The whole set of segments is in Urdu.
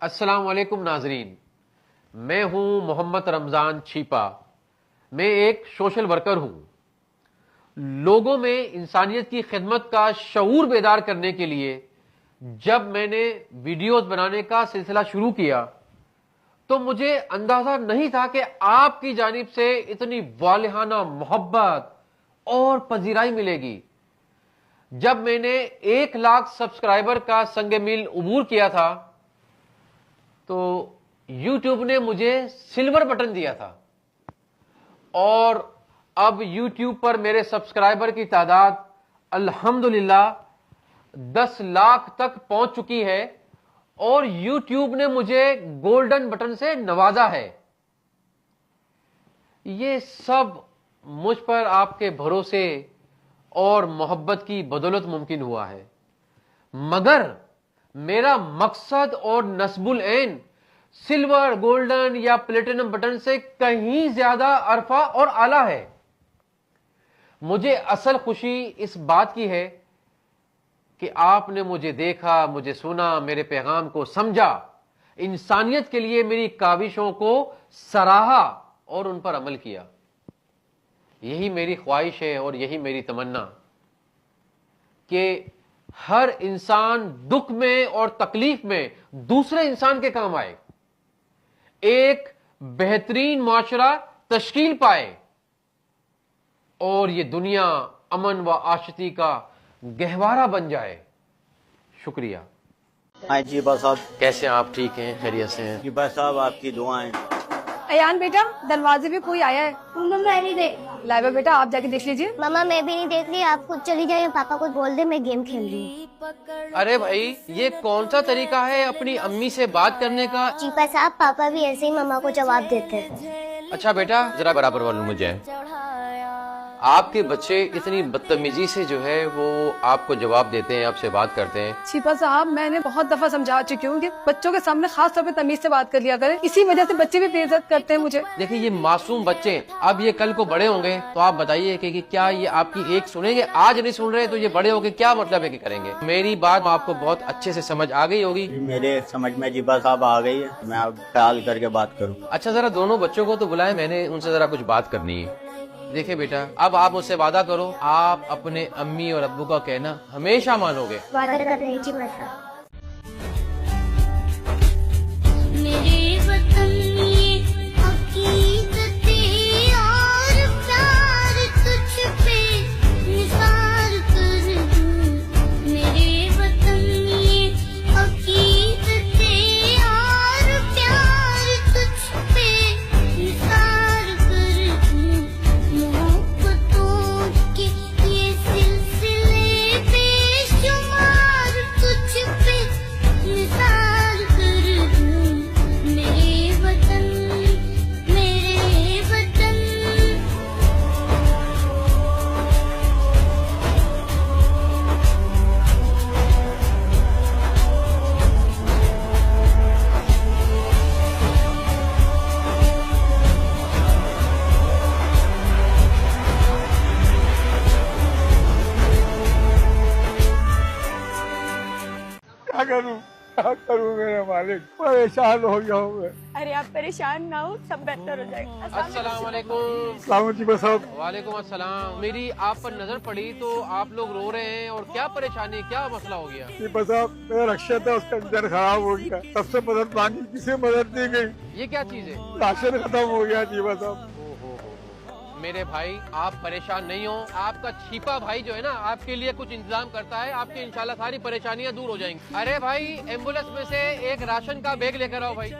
السلام علیکم ناظرین، میں ہوں محمد رمضان چھیپا۔ میں ایک سوشل ورکر ہوں۔ لوگوں میں انسانیت کی خدمت کا شعور بیدار کرنے کے لیے جب میں نے ویڈیوز بنانے کا سلسلہ شروع کیا تو مجھے اندازہ نہیں تھا کہ آپ کی جانب سے اتنی والہانہ محبت اور پذیرائی ملے گی۔ جب میں نے 1,00,000 سبسکرائبر کا سنگ میل عبور کیا تھا تو یوٹیوب نے مجھے سلور بٹن دیا تھا، اور اب یوٹیوب پر میرے سبسکرائبر کی تعداد الحمدللہ 10 لاکھ تک پہنچ چکی ہے، اور یوٹیوب نے مجھے گولڈن بٹن سے نوازا ہے۔ یہ سب مجھ پر آپ کے بھروسے اور محبت کی بدولت ممکن ہوا ہے، مگر میرا مقصد اور نصب العین سلور، گولڈن یا پلیٹینم بٹن سے کہیں زیادہ عرفہ اور اعلیٰ ہے۔ مجھے اصل خوشی اس بات کی ہے کہ آپ نے مجھے دیکھا، مجھے سنا، میرے پیغام کو سمجھا، انسانیت کے لیے میری کاوشوں کو سراہا اور ان پر عمل کیا۔ یہی میری خواہش ہے اور یہی میری تمنا کہ ہر انسان دکھ میں اور تکلیف میں دوسرے انسان کے کام آئے، ایک بہترین معاشرہ تشکیل پائے، اور یہ دنیا امن و آشتی کا گہوارہ بن جائے۔ شکریہ۔ ہاں جی بس صاحب، کیسے ہیں آپ؟ ٹھیک ہیں؟ خیریت سے ہیں؟ جی بس صاحب آپ کی دعائیں۔ ایان بیٹا، دروازے پہ کوئی آیا ہے۔ ماما میں نہیں دیکھ لائبہ بیٹا آپ جا کے دیکھ لیجیے۔ ماما میں بھی نہیں دیکھ رہی، آپ خود چلی جائیں، پاپا کو بول دے میں گیم کھیل رہی ہوں۔ ارے بھائی، یہ کون سا طریقہ ہے اپنی امی سے بات کرنے کا؟ چیپا صاحب پاپا بھی ایسے ہی ماما کو جواب دیتے ہیں۔ اچھا بیٹا، ذرا برابر والوں مجھے آپ کے بچے اتنی بدتمیزی سے جو ہے وہ آپ کو جواب دیتے ہیں، آپ سے بات کرتے ہیں۔ چھیپا صاحب میں نے بہت دفعہ سمجھا چکی ہوں کہ بچوں کے سامنے خاص طور پہ تمیز سے بات کر لیا کریں، اسی وجہ سے بچے بھی بے عزت کرتے ہیں مجھے۔ دیکھیں یہ معصوم بچے، اب یہ کل کو بڑے ہوں گے تو آپ بتائیے کہ کیا یہ آپ کی ایک سنیں گے؟ آج نہیں سن رہے تو یہ بڑے ہو کے کیا مطلب ہے کہ کریں گے؟ میری بات آپ کو بہت اچھے سے سمجھ آ گئی ہوگی۔ میرے سمجھ میں جی بس صاحب آ گئی ہے، میں اب خیال کر کے بات کروں۔ اچھا ذرا دونوں بچوں کو تو بلائیں، میں نے ان سے ذرا کچھ بات کرنی ہے۔ دیکھیں بیٹا، اب آپ مجھ سے وعدہ کرو، آپ اپنے امی اور ابو کا کہنا ہمیشہ مانو گے۔ وعدہ کر رہی چیپا صاحب۔ میرے وطن یہ حقیقتیں اور پیار تجھ پہ نثار کر دوں۔ میرے وطن یہ حقیقتیں اور پیار تجھ پہ نثار کر دوں۔ محبتوں کے یہ سلسلے بے شمار تجھ پہ نثار کر دوں۔ میرے وطن، میرے وطن۔ کیا کروں میرے مالک، پریشان ہو گیا ہوں میں۔ ارے آپ پریشان نہ ہو، سب بہتر ہو جائے گا۔ السلام علیکم۔ السلام علیکم صاحب۔ وعلیکم السلام۔ میری آپ پر نظر پڑی تو آپ لوگ رو رہے ہیں، اور کیا پریشانی، کیا مسئلہ ہو گیا؟ چیپا صاحب میرا رکشا تھا، اس کا انجن خراب ہو گیا، سب سے مدد مانگی، کسی مدد نہیں گئی، یہ کیا چیز ہے؟ راشن ختم ہو گیا چیپا صاحب۔ میرے بھائی آپ پریشان نہیں ہو، آپ کا چھیپا بھائی جو ہے نا آپ کے لیے کچھ انتظام کرتا ہے، آپ کی انشاءاللہ ساری پریشانیاں دور ہو جائیں گی۔ ارے بھائی ایمبولینس میں سے ایک راشن کا بیگ لے کر آؤ بھائی۔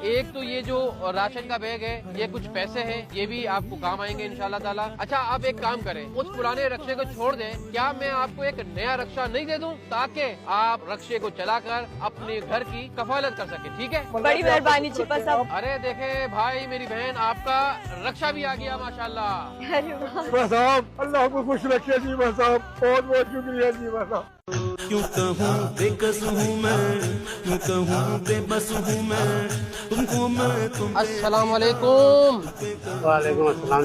ایک تو یہ جو راشن کا بیگ ہے، یہ کچھ پیسے ہیں، یہ بھی آپ کو کام آئیں گے انشاءاللہ تعالیٰ۔ اچھا آپ ایک کام کریں، اس پرانے رکشے کو چھوڑ دیں، کیا میں آپ کو ایک نیا رکشہ نہیں دے دوں تاکہ آپ رکشے کو چلا کر اپنے گھر کی کفالت کر سکیں؟ ٹھیک ہے؟ بڑی مہربانی چھیپا صاحب۔ ارے دیکھیں بھائی، میری بہن، آپ کا رکشہ بھی آ گیا ماشاءاللہ۔ ارے واہ۔ چیپا صاحب اللہ کو خوش رکھیے چیپا صاحب، بہت بہت شکریہ چیپا صاحب۔ کیوں کہوں بے کس ہوں میں، کیوں کہوں بے بس ہوں میں، تم کو میں تم السلام علیکم۔ وعلیکم السلام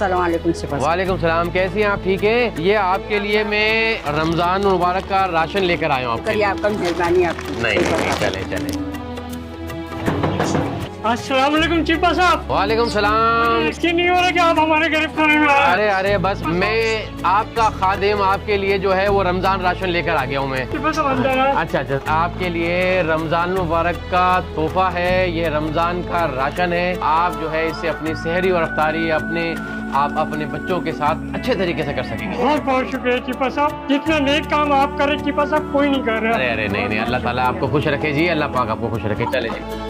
السلام علیکم شفا صاحب. وعلیکم السلام. کیسی ہیں آپ؟ ٹھیک ہے. یہ آپ کے لیے میں رمضان مبارک کا راشن لے کر آیا ہوں. شکریہ آپ کا، مہربانی آپ کی. نہیں چلے چلے. السلام علیکم چیپا صاحب. وعلیکم السلام. یقین نہیں ہو رہا کہ آپ ہمارے غریب خانے میں آئے. ارے بس میں آپ کا خادم آپ کے لیے جو ہے وہ رمضان راشن لے کر آ گیا ہوں میں. چیپا صاحب اندر آئے. اچھا آپ کے لیے رمضان مبارک کا تحفہ ہے. یہ رمضان کا راشن ہے. آپ جو ہے اس سے اپنی سحری اور افطاری آپ اپنے بچوں کے ساتھ اچھے طریقے سے کر سکیں گے. بہت بہت شکریہ چیپا صاحب. جتنا نیک کام آپ کرے چیپا صاحب کوئی نہیں کر رہا. ارے نہیں اللہ تعالیٰ آپ کو خوش رکھے جی. اللہ پاک آپ کو خوش رکھے. چلے جی.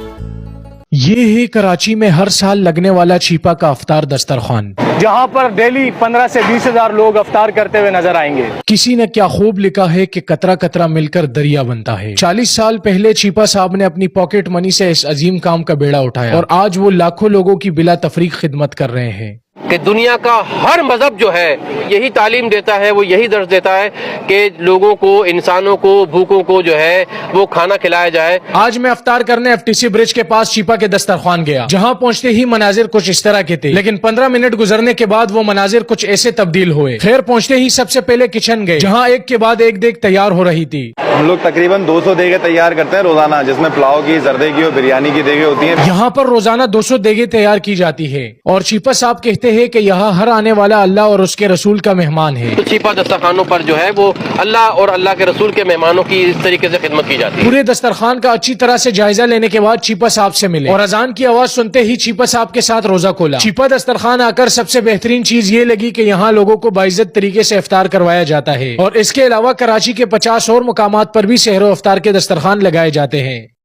یہ ہے کراچی میں ہر سال لگنے والا چیپا کا افطار دسترخوان، جہاں پر ڈیلی 15 سے 20 ہزار لوگ افطار کرتے ہوئے نظر آئیں گے. کسی نے کیا خوب لکھا ہے کہ قطرہ قطرہ مل کر دریا بنتا ہے. 40 سال پہلے چیپا صاحب نے اپنی پاکٹ منی سے اس عظیم کام کا بیڑا اٹھایا اور آج وہ لاکھوں لوگوں کی بلا تفریق خدمت کر رہے ہیں. کہ دنیا کا ہر مذہب جو ہے یہی تعلیم دیتا ہے، وہ یہی درس دیتا ہے کہ لوگوں کو، انسانوں کو، بھوکوں کو جو ہے وہ کھانا کھلایا جائے. آج میں افطار کرنے FTC برج کے پاس چیپا کے دسترخوان گیا، جہاں پہنچتے ہی مناظر کچھ اس طرح کے تھے، لیکن 15 منٹ گزرنے کے بعد وہ مناظر کچھ ایسے تبدیل ہوئے. خیر پہنچتے ہی سب سے پہلے کچن گئے، جہاں ایک کے بعد ایک دیگ تیار ہو رہی تھی. ہم لوگ تقریباً 200 دیگیں تیار کرتے ہیں روزانہ، جس میں پلاؤ کی، زردے کی اور بریانی کی دیگیں ہوتی ہیں. یہاں پر روزانہ 200 دیگیں تیار کی جاتی ہے اور چیپا صاحب کہتے ہیں کہ یہاں ہر آنے والا اللہ اور اس کے رسول کا مہمان ہے. تو چیپا دسترخوانوں پر جو ہے وہ اللہ اور اللہ کے رسول کے مہمانوں کی اس طریقے سے خدمت کی جاتی ہے. پورے دسترخوان کا اچھی طرح سے جائزہ لینے کے بعد چیپا صاحب سے ملے اور اذان کی آواز سنتے ہی چیپا صاحب کے ساتھ روزہ کھولا. چیپا دسترخوان آ کر سب سے بہترین چیز یہ لگی کہ یہاں لوگوں کو باعزت طریقے سے افطار کروایا جاتا ہے اور اس کے علاوہ کراچی کے 50 اور مقامات پر بھی سحر و افطار کے دسترخوان لگائے جاتے ہیں.